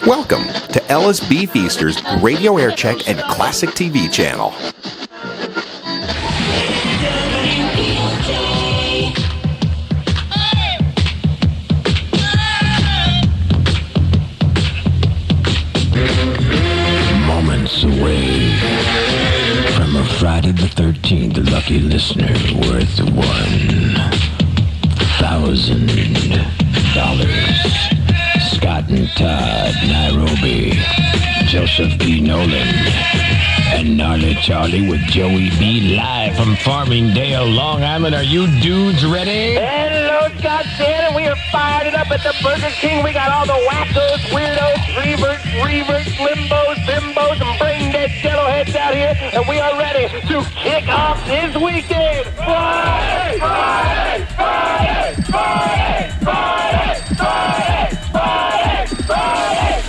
Welcome to LSB Feaster's Radio Aircheck and Classic TV channel. Moments away from a Friday the 13th lucky listener worth $1,000. Scott and Todd, Nairobi, Joseph P. Nolan, and Gnarly Charlie with Joey B. live from Farmingdale, Long Island. Are you dudes ready? Hello, Scott Shannon. We are fired it up at the Burger King. We got all the wackos, weirdos, reverts, limbos, bimbos, and brain-dead jello-heads out here, and we are ready to kick off this weekend. Friday, Friday, Friday, Friday, Friday, Friday, Friday, Friday,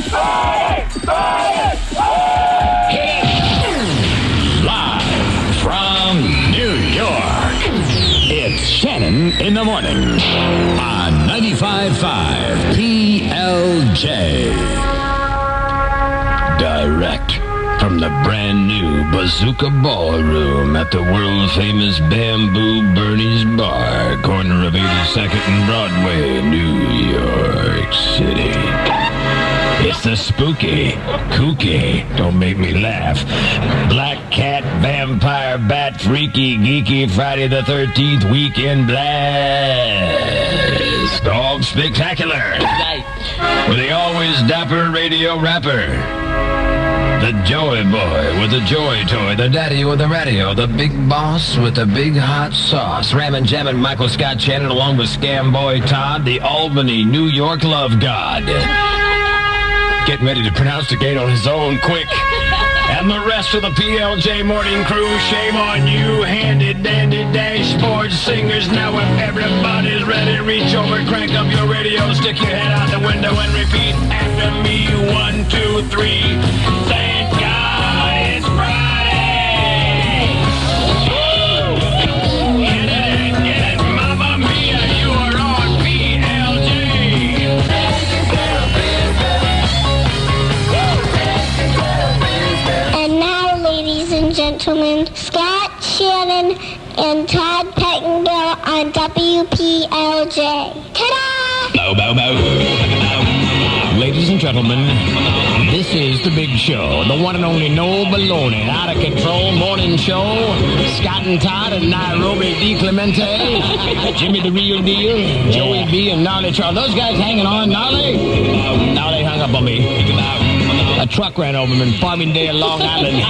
Friday, Friday, Friday. Live from New York, it's Shannon in the morning on 95.5 PLJ. Direct from the brand new Bazooka Ballroom at the world-famous Bamboo Bernie's Bar, corner of 82nd and Broadway, New York City. It's the spooky, kooky, don't make me laugh, black cat, vampire, bat, freaky, geeky, Friday the 13th weekend blast. Dog spectacular. With the always dapper radio rapper. The Joey Boy with the Joey Toy, the Daddy with the radio, the Big Boss with the Big Hot Sauce, Rammin' Jammin' Michael Scott Shannon along with Scam Boy Todd, the Albany, New York Love God. Getting ready to pronosticate on his own quick. And the rest of the PLJ morning crew, shame on you, handy-dandy dashboard singers. Now if everybody's ready, reach over, crank up your radio, stick your head out the window and repeat after me. 1, 2, 3. Thank God it's Friday! Woo! Get it, Mamma Mia, you are on PLJ! And now, ladies and gentlemen, Scott Shannon and Todd Pettingill on WPLJ. Ta-da! Bow, bow, bow. Ladies and gentlemen, this is the big show, the one and only no baloney, out of control morning show. Scott and Todd and Nairobi D. Clemente, Jimmy the Real Deal, Joey B. and Gnarly Charlie. Those guys hanging on, Gnarly? Now they hung up on me. A truck ran over them in Farmingdale, Long Island.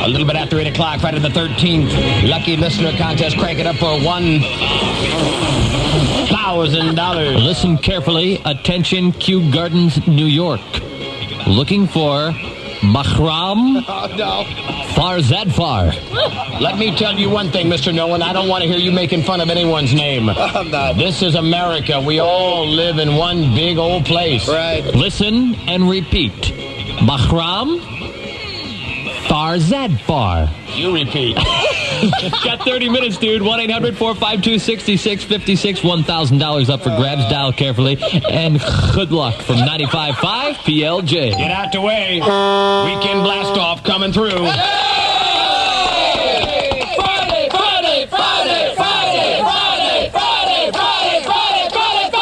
A little bit after 8 o'clock, Friday the 13th. Lucky listener contest, crank it up for $1,000. Listen carefully. Attention, Kew Gardens, New York. Looking for Mahram Farzadfar. Let me tell you one thing, Mr. Nolan. I don't want to hear you making fun of anyone's name. I'm not. This is America. We all live in one big old place. Right. Listen and repeat. Mahram Farzadfar. You repeat. Got 30 minutes, dude. 1-800-452-6656. $1,000 up for grabs. Dial carefully. And good luck from 95.5 PLJ. Get out the way. Weekend blast off coming through. Friday, Friday, Friday, Friday, Friday, Friday, Friday, Friday, Friday, Friday, Friday,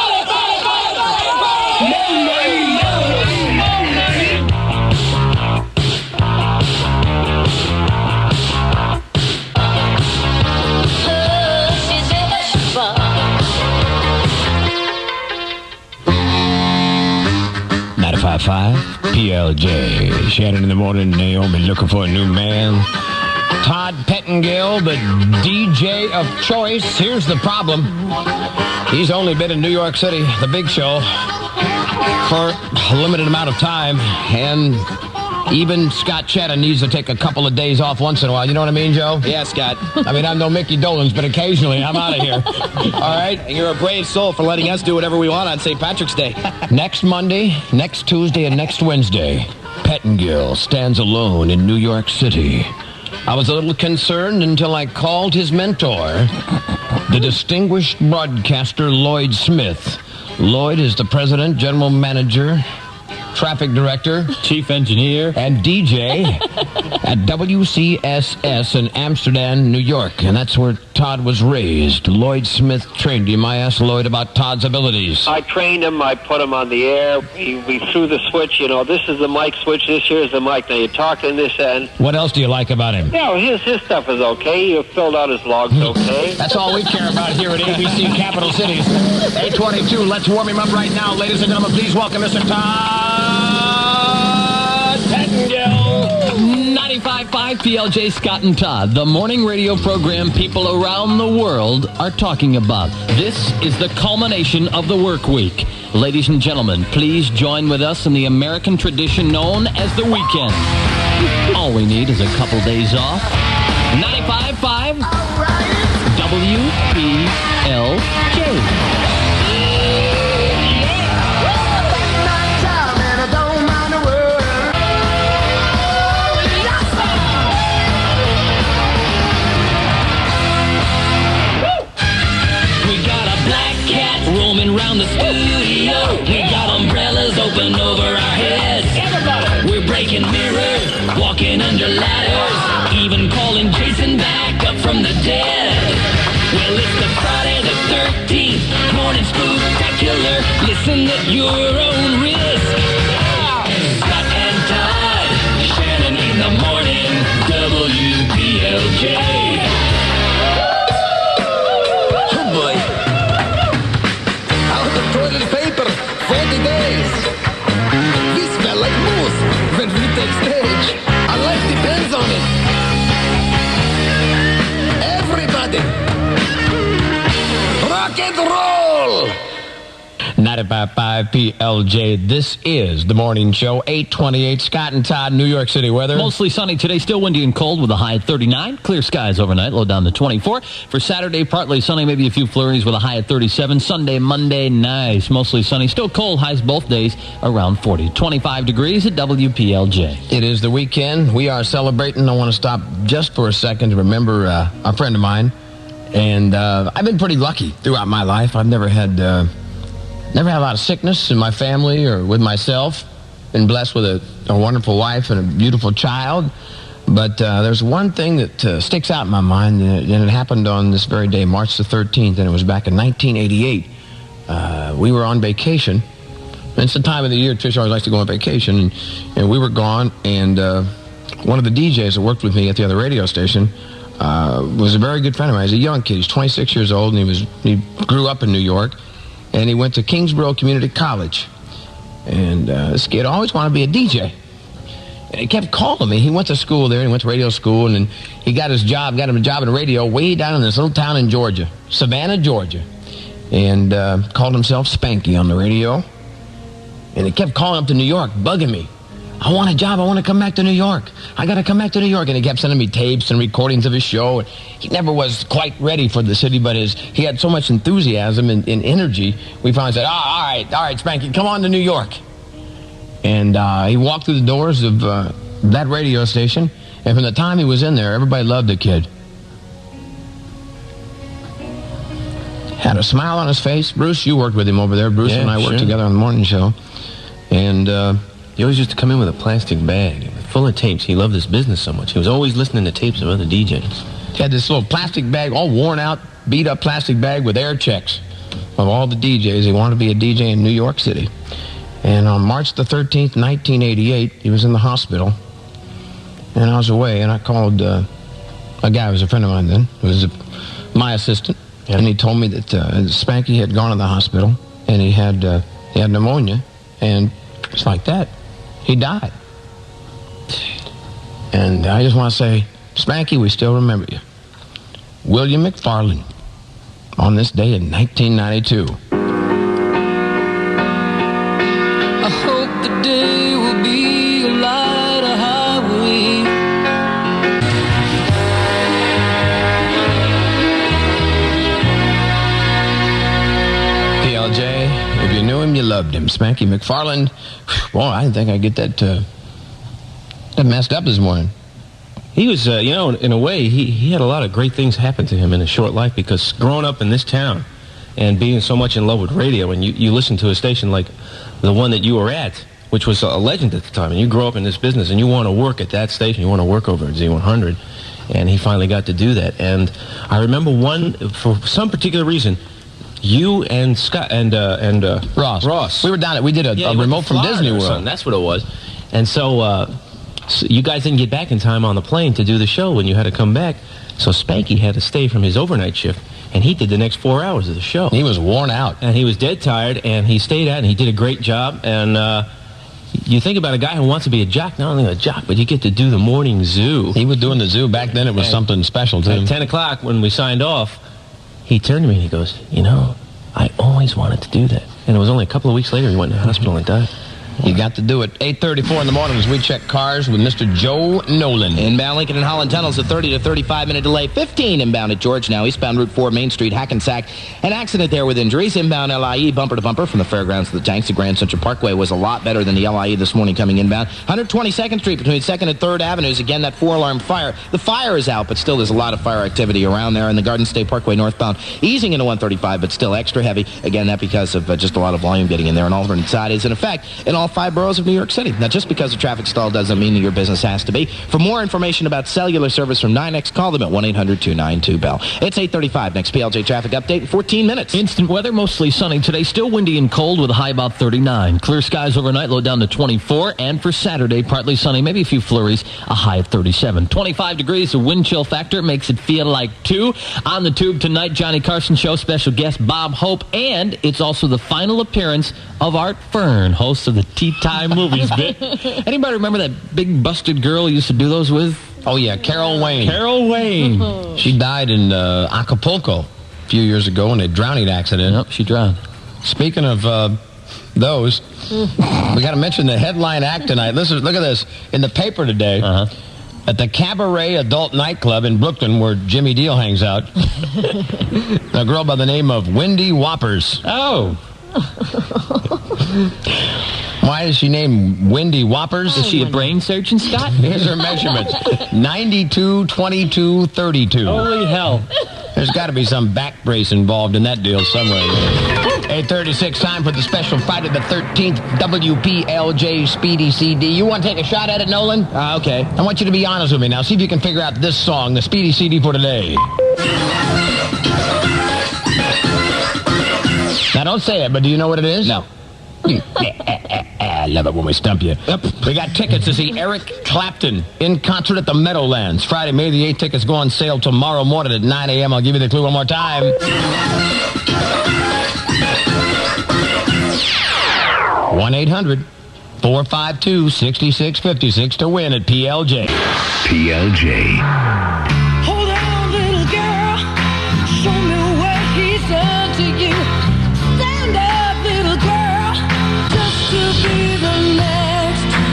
PLJ. Shannon in the morning, Naomi looking for a new man. Todd Pettingill, the DJ of choice. Here's the problem. He's only been in New York City, the big show, for a limited amount of time. And even Scott Shannon needs to take a couple of days off once in a while. You know what I mean, Joe? Yeah, Scott. I mean, I'm no Mickey Dolenz, but occasionally I'm out of here. All right? And you're a brave soul for letting us do whatever we want on St. Patrick's Day. Next Monday, next Tuesday, and next Wednesday, Pettingill stands alone in New York City. I was a little concerned until I called his mentor, the distinguished broadcaster Lloyd Smith. Lloyd is the president, general manager traffic director, Chief engineer, and DJ at WCSS in Amsterdam, New York. And that's where Todd was raised. Lloyd Smith trained him. I asked Lloyd about Todd's abilities. I trained him. I put him on the air. We threw the switch. You know, this is the mic switch. This here is the mic. Now you talk in this end. What else do you like about him? Yeah, his stuff is okay. He filled out his logs okay. That's all we care about here at ABC Capital Cities. 822, let's warm him up right now. Ladies and gentlemen, please welcome Mr. Todd Pettengill. 95.5 PLJ Scott and Todd, the morning radio program people around the world are talking about. This is the culmination of the work week. Ladies and gentlemen, please join with us in the American tradition known as the weekend. All we need is a couple days off. 95.5 WPLJ. Roaming around the studio, we got umbrellas open over our heads. We're breaking mirrors, walking under ladders, even calling Jason back up from the dead. Well, it's the Friday the 13th morning spectacular. Listen at your own risk. Scott and Todd, Shannon in the morning, WPLJ. Oh boy. Toilet paper, 40 days. We smell like moose when we take stage. Our life depends on it. Everybody, rock and roll. 95.5 PLJ. This is the morning show. 828 Scott and Todd, New York City weather. Mostly sunny today, still windy and cold with a high at 39. Clear skies overnight, low down to 24. For Saturday, partly sunny, maybe a few flurries with a high at 37. Sunday, Monday, nice. Mostly sunny, still cold, highs both days around 40. 25 degrees at WPLJ. It is the weekend. We are celebrating. I want to stop just for a second to remember a friend of mine. And I've been pretty lucky throughout my life. I've never had a lot of sickness in my family or with myself. Been blessed with a wonderful wife and a beautiful child. But there's one thing that sticks out in my mind, and it happened on this very day, March the 13th, and it was back in 1988. We were on vacation. And it's the time of the year Trish always likes to go on vacation, and we were gone, and one of the DJs that worked with me at the other radio station was a very good friend of mine. He's a young kid. He's 26 years old, and he grew up in New York. And he went to Kingsborough Community College. And this kid always wanted to be a DJ. And he kept calling me. He went to school there. He went to radio school. And then he got him a job in radio way down in this little town in Georgia, Savannah, Georgia. And called himself Spanky on the radio. And he kept calling up to New York, bugging me. I want a job. I want to come back to New York. I got to come back to New York. And he kept sending me tapes and recordings of his show. And he never was quite ready for the city, but he had so much enthusiasm and energy. We finally said, all right, Spanky, come on to New York. And he walked through the doors of that radio station. And from the time he was in there, everybody loved the kid. Had a smile on his face. Bruce, you worked with him over there. Bruce and I worked together on the morning show. And he always used to come in with a plastic bag full of tapes. He loved this business so much. He was always listening to tapes of other DJs. He had this little plastic bag, all worn out, beat up plastic bag with Airchecks of all the DJs. He wanted to be a DJ in New York City. And on March the 13th, 1988, he was in the hospital. And I was away, and I called a guy who was a friend of mine then, who was my assistant. Yeah. And he told me that Spanky had gone to the hospital, and he had pneumonia, and just like that, he died. And I just want to say, Spanky, we still remember you. William McFarland, on this day in 1992. I hope the day will be a lighter highway. PLJ, if you knew him, you loved him. Spanky McFarland. Boy, I didn't think I'd get that messed up this morning. He was, in a way, he had a lot of great things happen to him in a short life, because growing up in this town and being so much in love with radio, and you listen to a station like the one that you were at which was a legend at the time. And you grow up in this business, and you want to work at that station. You want to work over at Z100. And he finally got to do that. And I remember for some particular reason, you and Scott and Ross. We were down we did a remote from Disney World. That's what it was. And so you guys didn't get back in time on the plane to do the show when you had to come back. So Spanky had to stay from his overnight shift, and he did the next 4 hours of the show. He was worn out. And he was dead tired, and he stayed out, and he did a great job. And you think about a guy who wants to be a jock, not only a jock, but you get to do the morning zoo. He was doing the zoo. Back then, it was something special to him. At 10 o'clock, when we signed off, he turned to me and he goes, I always wanted to do that. And it was only a couple of weeks later he went to the hospital and died. You got to do it. 8:34 in the morning as we check cars with Mr. Joe Nolan. Inbound Lincoln and Holland tunnels, a 30 to 35-minute delay. 15 inbound at George now. Eastbound Route 4, Main Street, Hackensack. An accident there with injuries. Inbound LIE, bumper to bumper from the fairgrounds to the tanks. The Grand Central Parkway was a lot better than the LIE this morning coming inbound. 122nd Street between 2nd and 3rd Avenues. Again, that 4-alarm fire. The fire is out, but still there's a lot of fire activity around there. And the Garden State Parkway northbound, easing into 135, but still extra heavy. Again, that because of just a lot of volume getting in there. An alternate side is in effect in all 5 boroughs of New York City. Now, just because a traffic stall doesn't mean that your business has to be. For more information about cellular service from NYNEX, call them at 1-800-292-BELL. It's 8:35. Next PLJ traffic update in 14 minutes. Instant weather, mostly sunny today. Still windy and cold with a high about 39. Clear skies overnight, low down to 24. And for Saturday, partly sunny, maybe a few flurries, a high of 37. 25 degrees, the wind chill factor makes it feel like 2. On the tube tonight, Johnny Carson Show, special guest Bob Hope. And it's also the final appearance of Art Fern, host of the Tea Time Movies bit. Anybody remember that big busted girl you used to do those with? Oh, yeah, Carol Wayne. Carol Wayne. She died in Acapulco a few years ago in a drowning accident. Yep, she drowned. Speaking of those, we got to mention the headline act tonight. Listen, look at this. In the paper today, at the Cabaret Adult Nightclub in Brooklyn, where Jimmy Deal hangs out, a girl by the name of Wendy Whoppers. Oh. Why is she named Wendy Whoppers? Is she a brain surgeon, Scott? Here's her measurements. 92, 22, 32. Holy hell. There's got to be some back brace involved in that deal somewhere. 8:36, time for the special Friday the 13th WPLJ Speedy CD. You want to take a shot at it, Nolan? Okay. I want you to be honest with me now. See if you can figure out this song, the Speedy CD for today. Now, don't say it, but do you know what it is? No. I love it when we stump you. Yep. We got tickets to see Eric Clapton in concert at the Meadowlands. Friday, May the 8th. Tickets go on sale tomorrow morning at 9 a.m. I'll give you the clue one more time. 1-800-452-6656 to win at PLJ. PLJ. Hold on, little girl. Show me what he's done to you. Stand up, little girl. Just to be the next to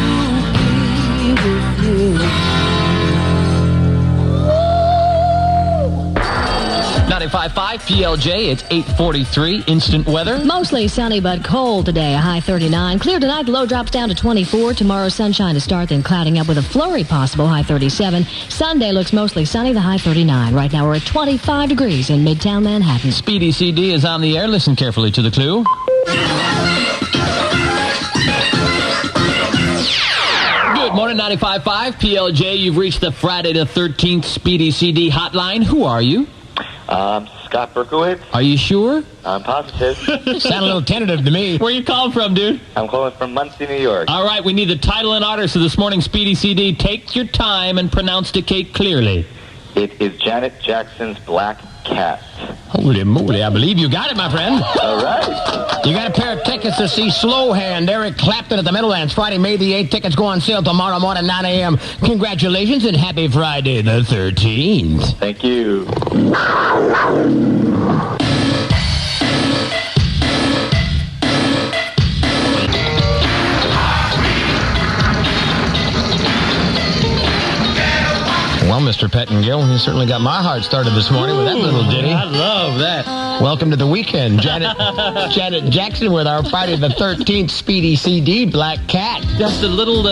be with you. 95.5 PLJ, it's 8:43. Instant weather. Mostly sunny but cold today, a high 39. Clear tonight, the low drops down to 24. Tomorrow, sunshine to start, then clouding up with a flurry possible, high 37. Sunday looks mostly sunny, the high 39. Right now, we're at 25 degrees in Midtown Manhattan. Speedy CD is on the air. Listen carefully to the clue. Good morning, 95.5 PLJ. You've reached the Friday the 13th Speedy CD hotline. Who are you? Scott Berkowitz. Are you sure? I'm positive. Sound a little tentative to me. Where you calling from, dude? I'm calling from Muncie, New York. All right, we need the title and artist of this morning's Speedy CD. Take your time and pronounce the cake clearly. It is Janet Jackson's Black Cat. Holy moly, I believe you got it, my friend. All right. You got a pair of tickets to see Slow Hand, Eric Clapton at the Meadowlands, Friday, May the 8th. Tickets go on sale tomorrow morning, 9 a.m. Congratulations and happy Friday the 13th. Thank you. Well, Mr. Pettingill, you certainly got my heart started this morning with that little ditty. I love that. Welcome to the weekend. Janet Jackson with our Friday the 13th Speedy CD, Black Cat. Just a little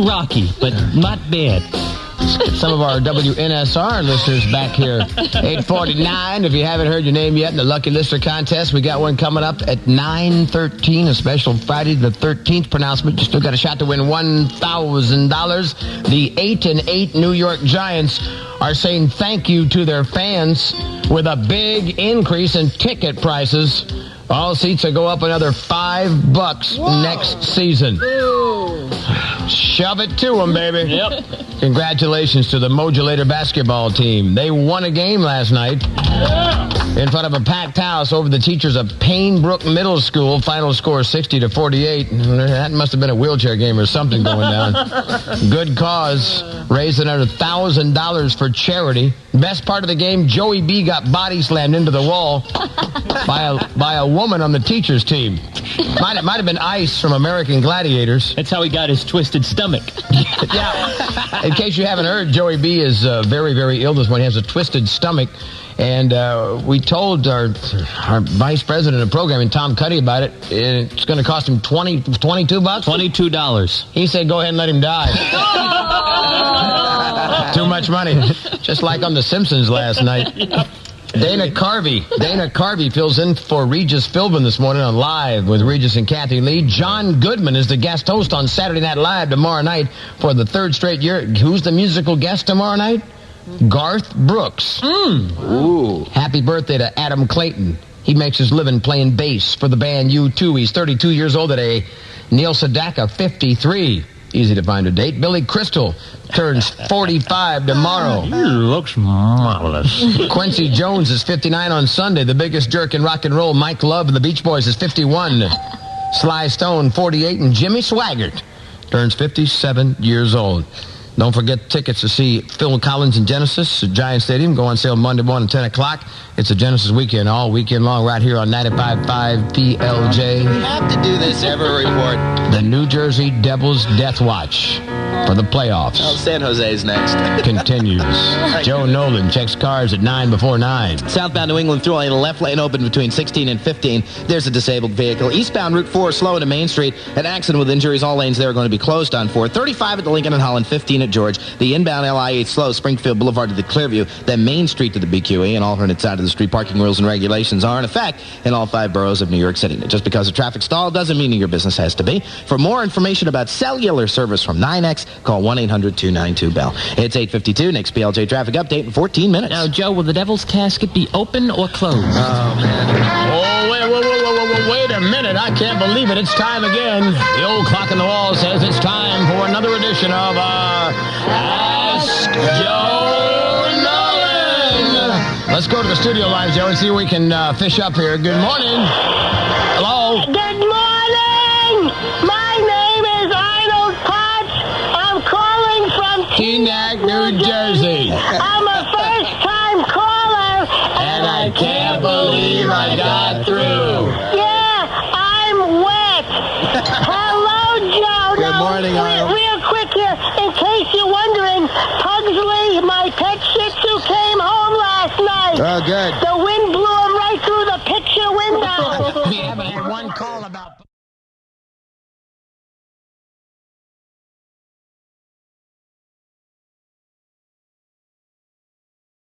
rocky, but not bad. Some of our WNSR listeners back here. 849. If you haven't heard your name yet in the Lucky Lister contest, we got one coming up at 9:13, a special Friday the 13th pronouncement. You still got a shot to win $1,000. The 8-8 New York Giants are saying thank you to their fans with a big increase in ticket prices. All seats will go up another $5 next season. Ooh. Shove it to them, baby. Yep. Congratulations to the Modulator basketball team. They won a game last night in front of a packed house over the teachers of Painbrook Middle School. Final score 60-48. That must have been a wheelchair game or something going down. Good cause. Raised another $1,000 for charity. Best part of the game, Joey B got body slammed into the wall by a woman on the teacher's team. Might have been Ice from American Gladiators. That's how he got his twisted stomach. Yeah. In case you haven't heard, Joey B is very, very ill this morning. He has a twisted stomach. And we told our vice president of programming, Tom Cuddy, about it. It's going to cost him $22? $22. He said, go ahead and let him die. Too much money. Just like on The Simpsons last night. Yep. Dana Carvey fills in for Regis Philbin this morning on Live with Regis and Kathy Lee. John Goodman is the guest host on Saturday Night Live tomorrow night for the third straight year. Who's the musical guest tomorrow night? Garth Brooks. Ooh. Happy birthday to Adam Clayton. He makes his living playing bass for the band U2. He's 32 years old today. Neil Sedaka, 53. Easy to find a date. Billy Crystal turns 45 tomorrow. He looks marvelous. Quincy Jones is 59 on Sunday. The biggest jerk in rock and roll, Mike Love of the Beach Boys, is 51. Sly Stone, 48. And Jimmy Swaggart turns 57 years old. Don't forget tickets to see Phil Collins and Genesis at Giant Stadium. Go on sale Monday morning at 10 o'clock. It's a Genesis weekend all weekend long right here on 95.5 PLJ. We have to do this every report. The New Jersey Devils Death Watch for the playoffs. Oh, San Jose's next. Continues. Joe Nolan checks cars at 9 before 9. Southbound New England through lane, left lane open between 16 and 15. There's a disabled vehicle. Eastbound Route 4 slow into Main Street. An accident with injuries. All lanes there are going to be closed on 4. 35 at the Lincoln and Holland, 15 at George. The inbound LI-8 slow, Springfield Boulevard to the Clearview, then Main Street to the BQE. An alternate side of the street. Parking rules and regulations are in effect in all 5 boroughs of New York City. Just because a traffic stall doesn't mean your business has to be. For more information about cellular service from 9X, call 1-800-292-BELL. It's 8:52. Next PLJ traffic update in 14 minutes. Now, Joe, will the Devil's Casket be open or closed? Oh, man. Oh, wait a minute. I can't believe it. It's time again. The old clock on the wall says it's time for another edition of Ask Joe Nolan. Let's go to the studio lines, Joe, and see if we can fish up here. Good morning. Hello. Good morning. My name is Arnold Potts. I'm calling from Teaneck, New Jersey. I'm a first-time caller. And I can't believe I got through. Yeah, I'm wet. Hello, Joe. Good morning, Arnold. Real quick here, in case you're wondering, Pugsley, my pet Shih Tzu, came home last night. Oh, good. The wind blew him right through the picture window. We haven't had one call about...